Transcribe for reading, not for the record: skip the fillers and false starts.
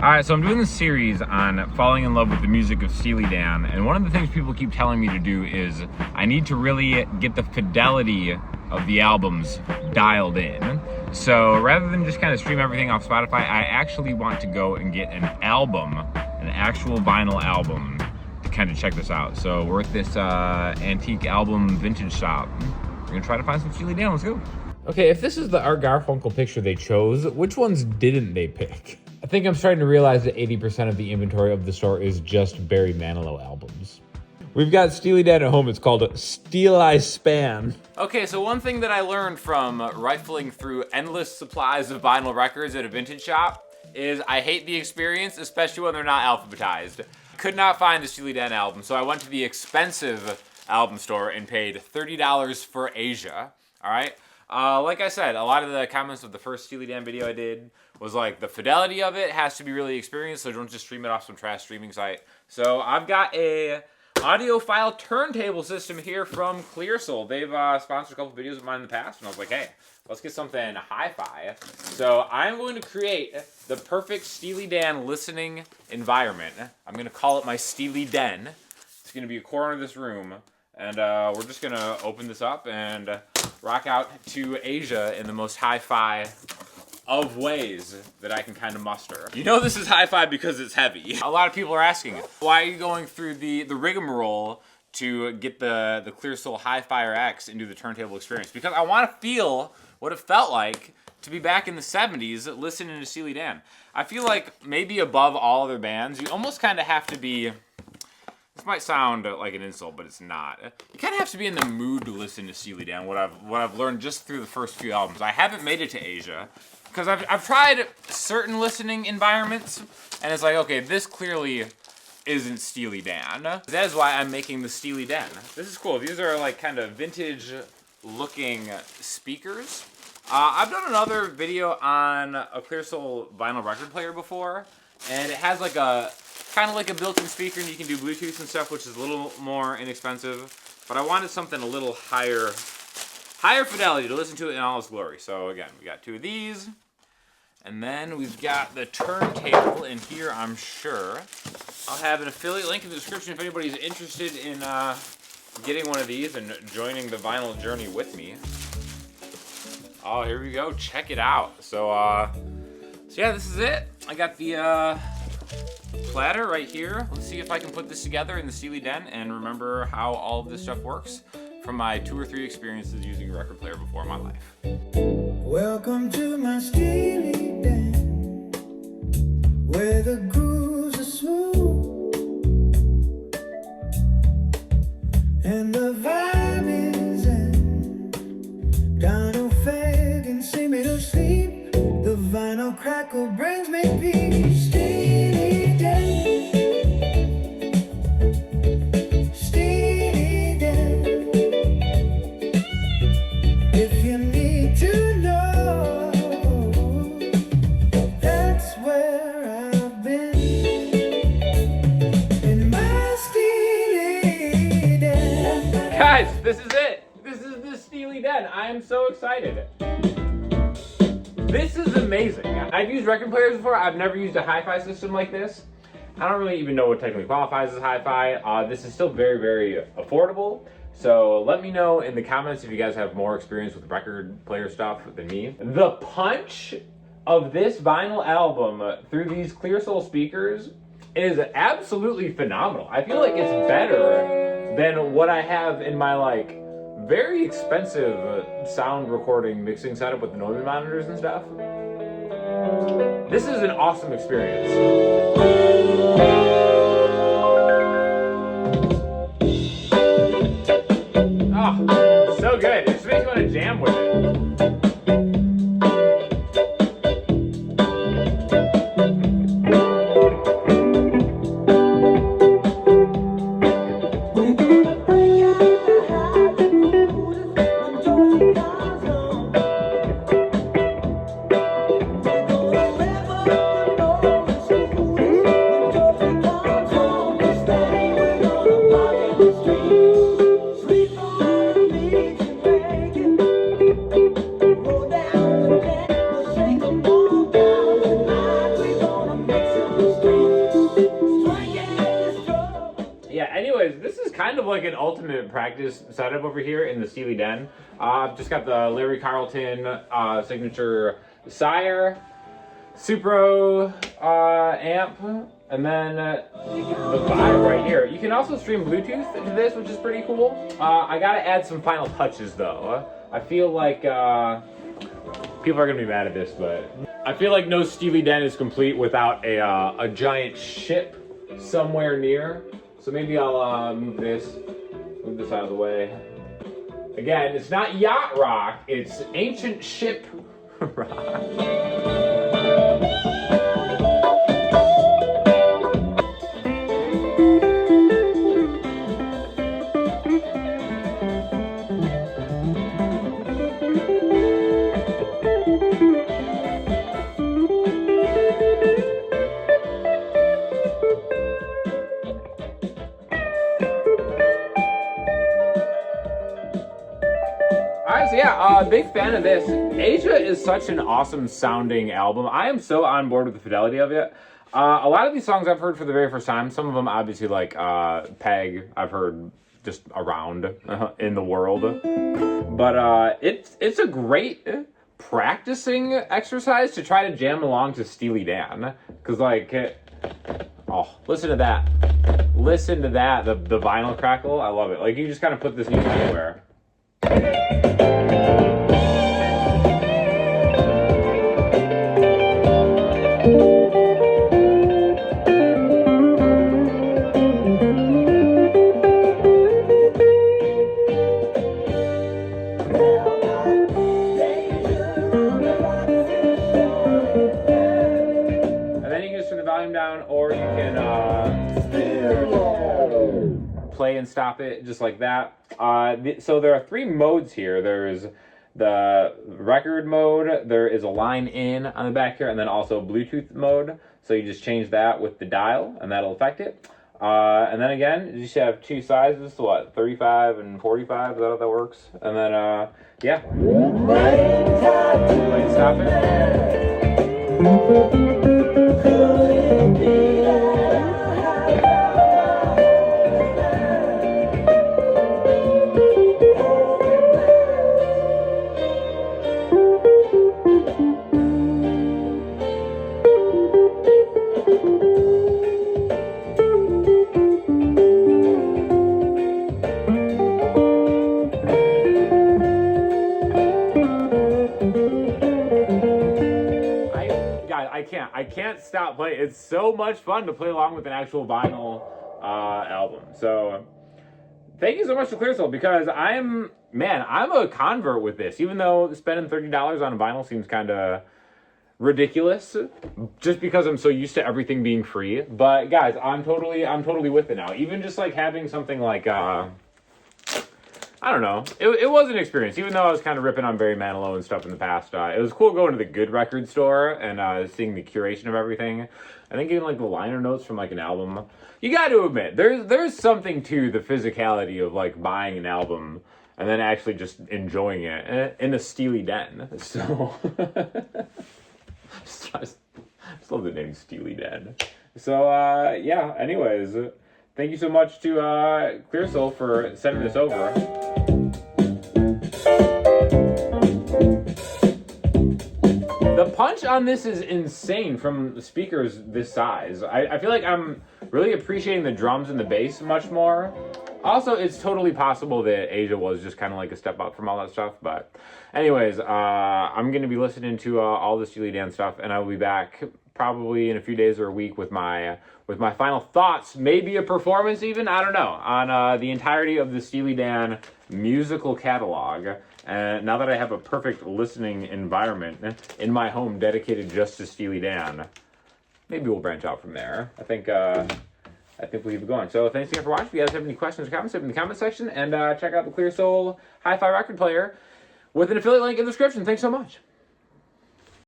Alright, so I'm doing this series on falling in love with the music of Steely Dan, and one of the things people keep telling me to do is I need to really get the fidelity of the albums dialed in. So rather than just kind of stream everything off Spotify, I actually want to go and get an album, an actual vinyl album, to kind of check this out. So we're at this antique album vintage shop. We're gonna try to find some Steely Dan. Let's go. Okay, if this is the Art Garfunkel picture they chose, which ones didn't they pick? I think I'm starting to realize that 80% of the inventory of the store is just Barry Manilow albums. We've got Steely Dan at home. It's called Steely Span. Okay, so one thing that I learned from rifling through endless supplies of vinyl records at a vintage shop is I hate the experience, especially when they're not alphabetized. Could not find the Steely Dan album, so I went to the expensive album store and paid $30 for Asia, all right? Like I said, a lot of the comments of the first Steely Dan video I did was like, the fidelity of it has to be really experienced, so don't just stream it off some trash streaming site. So I've got a audiophile turntable system here from QlearSoul. They've sponsored a couple videos of mine in the past, and I was like, hey, let's get something hi-fi. So I'm going to create the perfect Steely Dan listening environment. I'm going to call it my Steely Den. It's going to be a corner of this room, and we're just going to open this up and rock out to Asia in the most hi-fi of ways that I can kind of muster. You know this is hi-fi because it's heavy. A lot of people are asking, why are you going through the rigmarole to get the QlearSoul HiFire X into the turntable experience? Because I want to feel what it felt like to be back in the 70s listening to Steely Dan. I feel like maybe above all other bands, you almost kind of have to be, this might sound like an insult, but it's not. You kind of have to be in the mood to listen to Steely Dan, what I've learned just through the first few albums. I haven't made it to Asia, because I've tried certain listening environments, and it's like, okay, this clearly isn't Steely Dan. That is why I'm making the Steely Den. This is cool. These are like kind of vintage looking speakers. I've done another video on a QlearSoul vinyl record player before, and it has like a kind of like a built-in speaker, and you can do Bluetooth and stuff, which is a little more inexpensive. But I wanted something a little higher fidelity to listen to it in all its glory. So again, we got two of these, and then we've got the turntable in here, I'm sure. I'll have an affiliate link in the description if anybody's interested in getting one of these and joining the vinyl journey with me. Oh, here we go, check it out. So yeah, this is it. I got the platter right here. Let's see if I can put this together in the Steely Den and remember how all of this stuff works from my 2 or 3 experiences using a record player before in my life. Welcome to my Steely Den, where the grooves are smooth and the vibe is in. Donald Fagan, sing me to sleep. The vinyl crackle brings me peace. Steely Dan. Guys, this is it. This is the Steely Den. I am so excited. This is amazing. I've used record players before. I've never used a hi-fi system like this. I don't really even know what technically qualifies as hi-fi. This is still very, very affordable. So let me know in the comments if you guys have more experience with record player stuff than me. The punch of this vinyl album through these QlearSoul speakers is absolutely phenomenal. I feel like it's better than what I have in my like very expensive sound recording mixing setup with the Neumann monitors and stuff. This is an awesome experience. Oh, so good. It just makes me want to jam with it. Yeah, anyways, this is kind of like an ultimate practice setup over here in the Steely Den. I've just got the Larry Carlton signature Sire, Supro amp, and then the vibe right here. You can also stream Bluetooth to this, which is pretty cool. I gotta add some final touches though. I feel like people are gonna be mad at this, but I feel like no Steely Den is complete without a giant ship somewhere near. So maybe I'll move this out of the way. Again, it's not yacht rock, it's ancient ship rock. So yeah, big fan of this. Asia is such an awesome sounding album. I am so on board with the fidelity of it. A lot of these songs I've heard for the very first time. Some of them obviously like Peg, I've heard just around in the world. But it's a great practicing exercise to try to jam along to Steely Dan. Because like, oh, listen to that. Listen to that, the vinyl crackle. I love it. Like you just kind of put this music anywhere. Down, or you can play and stop it just like that. So there are three modes here. There's the record mode, there is a line in on the back here, and then also Bluetooth mode. So you just change that with the dial and that'll affect it. And then again, you just have two sizes, so what, 35 and 45, is that how that works? And then yeah, play and stop it. I can't stop playing. It's so much fun to play along with an actual vinyl album. So thank you so much to QlearSoul, because I'm a convert with this. Even though spending $30 on a vinyl seems kind of ridiculous, just because I'm so used to everything being free. But guys, I'm totally with it now. Even just like having something like I don't know. It was an experience, even though I was kind of ripping on Barry Manilow and stuff in the past. It was cool going to the good record store and seeing the curation of everything. I think getting like the liner notes from like an album. You got to admit, there's something to the physicality of like buying an album and then actually just enjoying it in a Steely Den. So, just love the name Steely Den. So yeah. Anyways. Thank you so much to QlearSoul for sending this over. The punch on this is insane from the speakers this size. I feel like I'm really appreciating the drums and the bass much more. Also, it's totally possible that Asia was just kind of like a step up from all that stuff. But anyways, I'm going to be listening to all the Steely Dan stuff, and I will be back probably in a few days or a week with my final thoughts, maybe a performance even, I don't know, on the entirety of the Steely Dan musical catalog. And now that I have a perfect listening environment in my home dedicated just to Steely Dan, maybe we'll branch out from there. I think we'll keep it going. So thanks again for watching. If you guys have any questions or comments, leave them in the comment section, and check out the QlearSoul HiFire record player with an affiliate link in the description. Thanks so much.